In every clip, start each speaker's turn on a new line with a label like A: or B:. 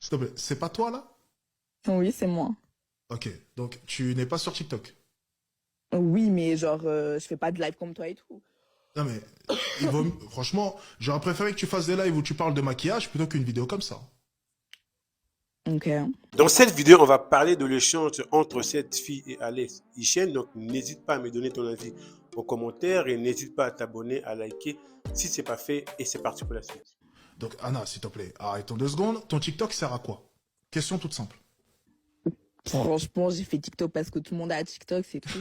A: S'il te plaît, c'est pas toi là?
B: Oui, c'est moi.
A: Ok, donc tu n'es pas sur TikTok.
B: Oui, mais genre, je fais pas de live comme toi et tout.
A: Non mais, franchement, j'aurais préféré que tu fasses des lives où tu parles de maquillage plutôt qu'une vidéo comme ça.
B: Ok.
C: Dans cette vidéo, on va parler de l'échange entre cette fille et Alex Hichène. Donc, n'hésite pas à me donner ton avis en commentaire et n'hésite pas à t'abonner, à liker si ce n'est pas fait. Et c'est parti pour la suite.
A: Donc Anna, s'il te plaît, arrêtons 2 secondes. Ton TikTok sert à quoi? Question toute simple.
B: Franchement, j'ai fait TikTok parce que tout le monde a TikTok, c'est tout.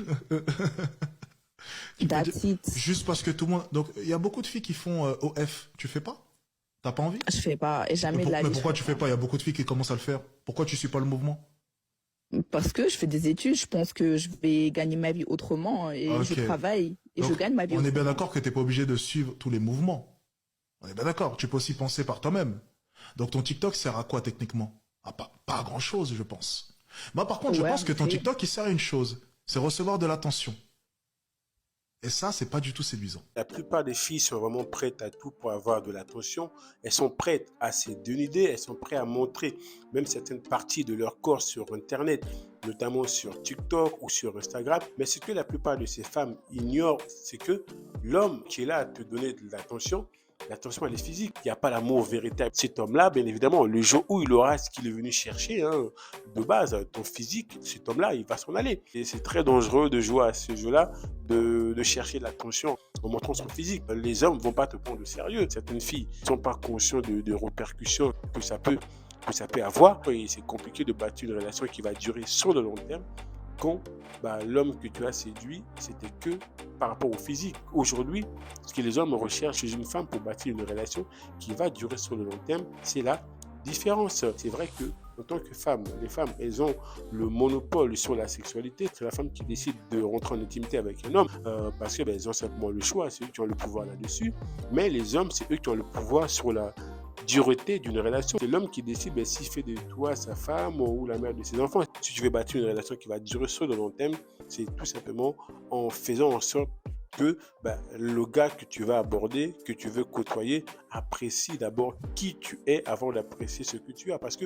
A: Tu peux dire,
B: That's it.
A: juste parce que tout le monde... Donc, il y a beaucoup de filles qui font OF. Tu fais pas? T'as pas envie?
B: Je fais pas, et jamais de la
A: Mais
B: vie, je
A: pourquoi
B: fais
A: tu fais pas? Il y a beaucoup de filles qui commencent à le faire. Pourquoi tu suis pas le mouvement?
B: Parce que je fais des études, je pense que je vais gagner ma vie autrement et je
A: Ok.
B: travaille et je
A: Donc,
B: gagne ma vie
A: on est bien
B: autrement.
A: d'accord que t'es pas obligé de suivre tous les mouvements. On est bien d'accord. Tu peux aussi penser par toi-même. Donc, ton TikTok sert à quoi techniquement? Ah, pas à grand-chose, je pense. Moi, par contre, je
B: Ouais,
A: pense
B: en
A: que ton
B: effet.
A: TikTok, il sert à une chose. C'est recevoir de l'attention. Et ça, c'est pas du tout séduisant.
C: La plupart des filles sont vraiment prêtes à tout pour avoir de l'attention. Elles sont prêtes à se dénuder, elles sont prêtes à montrer même certaines parties de leur corps sur Internet, notamment sur TikTok ou sur Instagram. Mais ce que la plupart de ces femmes ignorent, c'est que l'homme qui est là à te donner de l'attention, elle est physique. Il n'y a pas l'amour véritable. Cet homme-là, bien évidemment, le jour où il aura ce qu'il est venu chercher, hein, de base, ton physique, cet homme-là, il va s'en aller. Et c'est très dangereux de jouer à ce jeu-là, de chercher l'attention en montrant son physique. Les hommes ne vont pas te prendre au sérieux. Certaines filles ne sont pas conscientes de répercussions que ça peut avoir. Et c'est compliqué de bâtir une relation qui va durer sur le long terme quand l'homme que tu as séduit, c'était que par rapport au physique. Aujourd'hui, ce que les hommes recherchent chez une femme pour bâtir une relation qui va durer sur le long terme, c'est la différence. C'est vrai que en tant que femme, les femmes, elles ont le monopole sur la sexualité. C'est la femme qui décide de rentrer en intimité avec un homme parce qu'elles ont simplement le choix. C'est eux qui ont le pouvoir là-dessus. Mais les hommes, c'est eux qui ont le pouvoir sur la dureté d'une relation. C'est l'homme qui décide s'il fait de toi sa femme ou la mère de ses enfants. Si tu veux bâtir une relation qui va durer sur le long terme, c'est tout simplement en faisant en sorte que le gars que tu vas aborder, que tu veux côtoyer, apprécie d'abord qui tu es avant d'apprécier ce que tu as. Parce que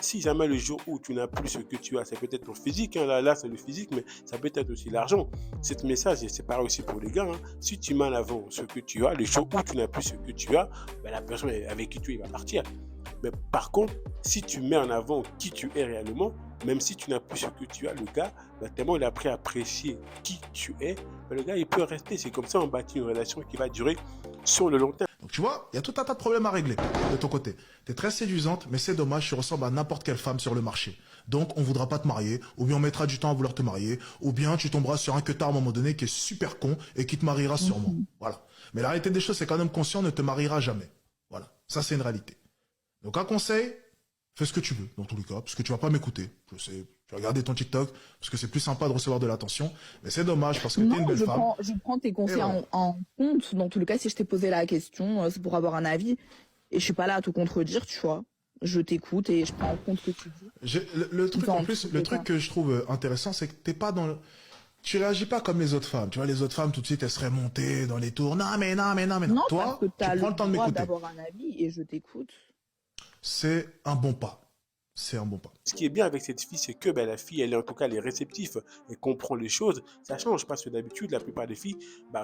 C: si jamais le jour où tu n'as plus ce que tu as, c'est peut-être ton physique, hein, là c'est le physique, mais ça peut être aussi l'argent. C'est message, et c'est pareil aussi pour les gars, hein. Si tu mets en avant ce que tu as, le jour où tu n'as plus ce que tu as, la personne avec qui tu es va partir. Mais par contre, si tu mets en avant qui tu es réellement, même si tu n'as plus ce que tu as, le gars, tellement il a appris à apprécier qui tu es, le gars, il peut rester. C'est comme ça on bâtit une relation qui va durer sur le long terme.
A: Donc tu vois, il y a tout un tas de problèmes à régler de ton côté. T'es très séduisante, mais c'est dommage, tu ressembles à n'importe quelle femme sur le marché. Donc on voudra pas te marier, ou bien on mettra du temps à vouloir te marier, ou bien tu tomberas sur un queutard à un moment donné qui est super con et qui te mariera sûrement. Voilà. Mais la réalité des choses, c'est quand même conscient, ne te mariera jamais. Voilà. Ça, c'est une réalité. Donc un conseil, fais ce que tu veux, dans tous les cas, parce que tu vas pas m'écouter. Je sais, tu vas regarder ton TikTok, parce que c'est plus sympa de recevoir de l'attention. Mais c'est dommage, parce que t'es une
B: Non,
A: belle femme.
B: je prends tes conseils
A: voilà.
B: en compte. Dans tous les cas, si je t'ai posé la question, c'est pour avoir un avis. Et je suis pas là à te contredire, tu vois. Je t'écoute et je prends en compte ce que tu dis.
A: Le truc, en
B: Dans
A: plus,
B: tous
A: le
B: les
A: truc
B: cas.
A: que je trouve intéressant, c'est que t'es pas dans le... Tu réagis pas comme les autres femmes. Tu vois, les autres femmes, tout de suite, elles seraient montées dans les tours. Non, mais non, mais non, mais non.
B: Non, parce
A: Toi,
B: que tu
A: tu
B: as
A: prends
B: le
A: le temps de
B: droit
A: m'écouter.
B: d'avoir un avis et je t'écoute.
A: C'est un bon pas. C'est un bon pas.
C: Ce qui est bien avec cette fille, c'est que la fille, elle est en tout cas, elle est réceptive, elle comprend les choses. Ça change parce que d'habitude, la plupart des filles,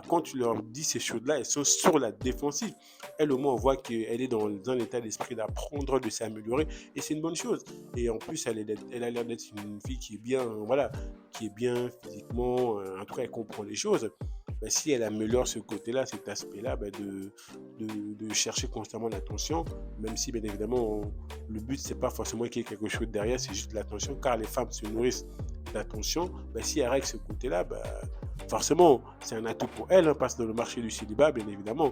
C: quand tu leur dis ces choses-là, elles sont sur la défensive. Elle, au moins, on voit qu'elle est dans un état d'esprit d'apprendre, de s'améliorer, et c'est une bonne chose. Et en plus, elle a l'air d'être une fille qui est bien, voilà, qui est bien physiquement, en tout cas, elle comprend les choses. Si elle améliore ce côté-là, cet aspect-là, de chercher constamment l'attention, même si bien évidemment le but c'est pas forcément qu'il y ait quelque chose derrière, c'est juste l'attention, car les femmes se nourrissent d'attention. Si elle règle ce côté-là, forcément c'est un atout pour elle, hein, parce que dans le marché du célibat, bien évidemment,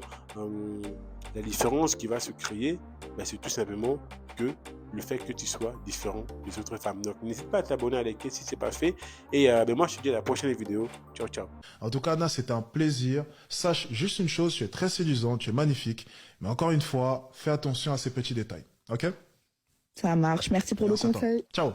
C: la différence qui va se créer, c'est tout simplement que le fait que tu sois différent des autres femmes. Donc n'hésite pas à t'abonner, à liker si ce n'est pas fait. Et moi je te dis à la prochaine vidéo. Ciao, ciao.
A: En tout cas, Anna, c'était un plaisir. Sache juste une chose, tu es très séduisante, tu es magnifique. Mais encore une fois, fais attention à ces petits détails. Ok?
B: Ça marche. Merci pour
A: Merci
B: le
A: à toi.
B: conseil.
A: Ciao.